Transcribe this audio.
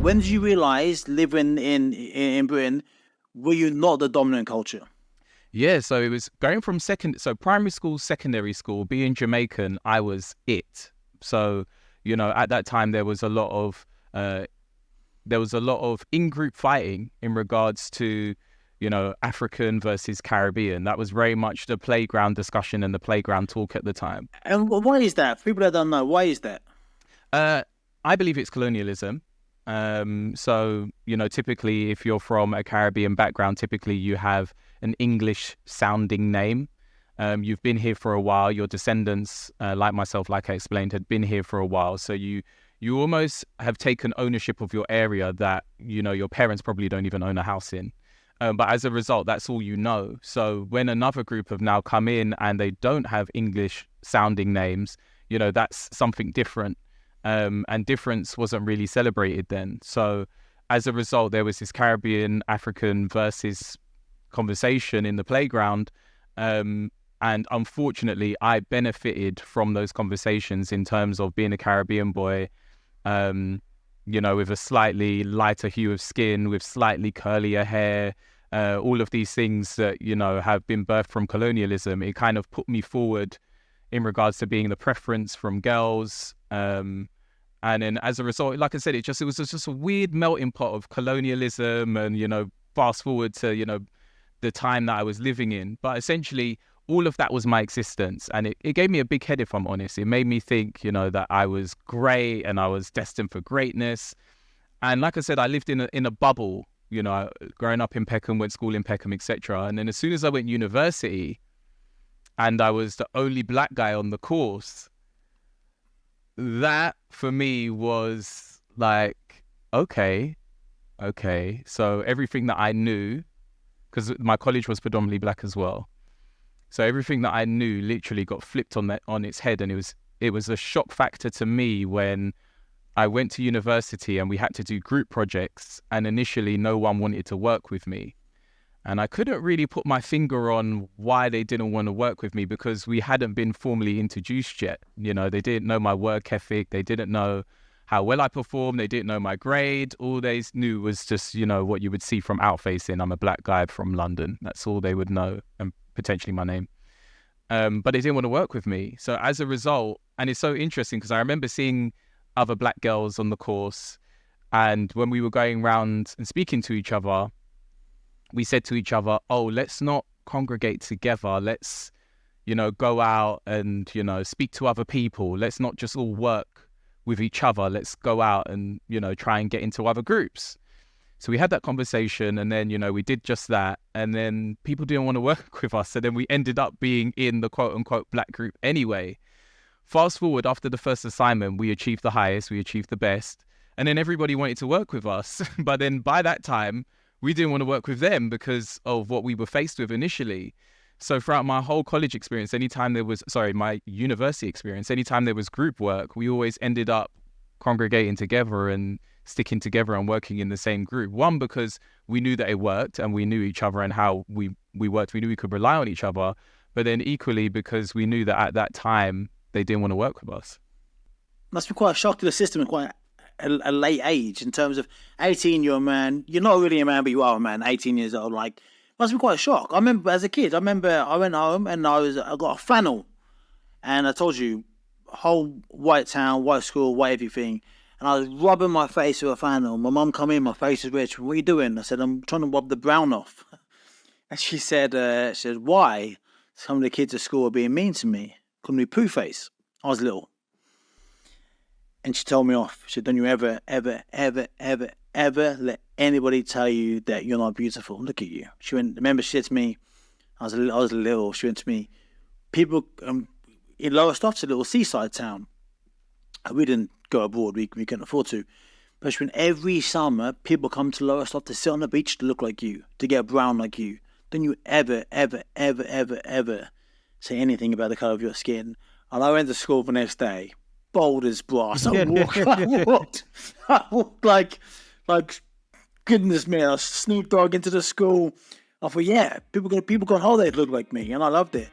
When did you realise, living in Britain, were you not the dominant culture? Yeah, so it was going from primary school, secondary school, being Jamaican, I was it. So, at that time there was a lot of in-group fighting in regards to, African versus Caribbean. That was very much the playground discussion and the playground talk at the time. And why is that? For people that don't know, why is that? I believe it's colonialism. So, typically if you're from a Caribbean background, typically you have an English sounding name. You've been here for a while. Your descendants, like myself, like I explained, had been here for a while. So you almost have taken ownership of your area that, your parents probably don't even own a house in. But as a result, that's all you know. So when another group have now come in and they don't have English sounding names, that's something different. And difference wasn't really celebrated then. So as a result, there was this Caribbean African versus conversation in the playground. And unfortunately, I benefited from those conversations in terms of being a Caribbean boy, with a slightly lighter hue of skin, with slightly curlier hair, all of these things that, have been birthed from colonialism. It kind of put me forward in regards to being the preference from girls. And then as a result, like I said, it was just a weird melting pot of colonialism and, fast forward to, the time that I was living in. But essentially, all of that was my existence. And it gave me a big head, if I'm honest. It made me think, that I was great and I was destined for greatness. And like I said, I lived in a bubble, growing up in Peckham, went to school in Peckham, etc. And then as soon as I went to university and I was the only black guy on the course, that for me was like, okay. So everything that I knew, because my college was predominantly black as well. So everything that I knew literally got flipped on its head. And it was a shock factor to me when I went to university and we had to do group projects, and initially no one wanted to work with me. And I couldn't really put my finger on why they didn't want to work with me, because we hadn't been formally introduced yet. They didn't know my work ethic. They didn't know how well I performed. They didn't know my grade. All they knew was just, what you would see from outfacing. I'm a black guy from London. That's all they would know, and potentially my name. But they didn't want to work with me. So as a result, and it's so interesting because I remember seeing other black girls on the course, and when we were going around and speaking to each other, we said to each other, oh, let's not congregate together. Let's, go out and, speak to other people. Let's not just all work with each other. Let's go out and, try and get into other groups. So we had that conversation, and then, we did just that. And then people didn't want to work with us. So then we ended up being in the quote unquote black group anyway. Fast forward, after the first assignment, we achieved the highest, we achieved the best. And then everybody wanted to work with us. But then by that time, we didn't want to work with them because of what we were faced with initially. So throughout my whole college experience, my university experience, anytime there was group work, we always ended up congregating together and sticking together and working in the same group. One, because we knew that it worked and we knew each other and how we worked. We knew we could rely on each other. But then equally because we knew that at that time, they didn't want to work with us. Must be quite a shock to the system at quite a late age, in terms of 18, you're a man. You're not really a man, but you are a man, 18 years old. Like, must be quite a shock. I remember as a kid, I went home and I got a flannel. And I told you, whole white town, white school, white everything. And I was rubbing my face with a flannel. My mum come in, my face is red. She went, what are you doing? I said, I'm trying to rub the brown off. And she said, why? Some of the kids at school are being mean to me. Calling me poo face. I was little. And she told me off. She said, don't you ever let anybody tell you that you're not beautiful. Look at you. She went, remember, she said to me, I was little, she went to me, people in Lowestoft's a little seaside town. We didn't go abroad, we couldn't afford to. But she went, every summer, people come to Lowestoft to sit on the beach to look like you, to get brown like you. Don't you ever say anything about the colour of your skin. And I went to school the next day, bold as brass. I walked like goodness me. I Snoop Dogg into the school. I thought, yeah, people go on holiday to look like me, and I loved it.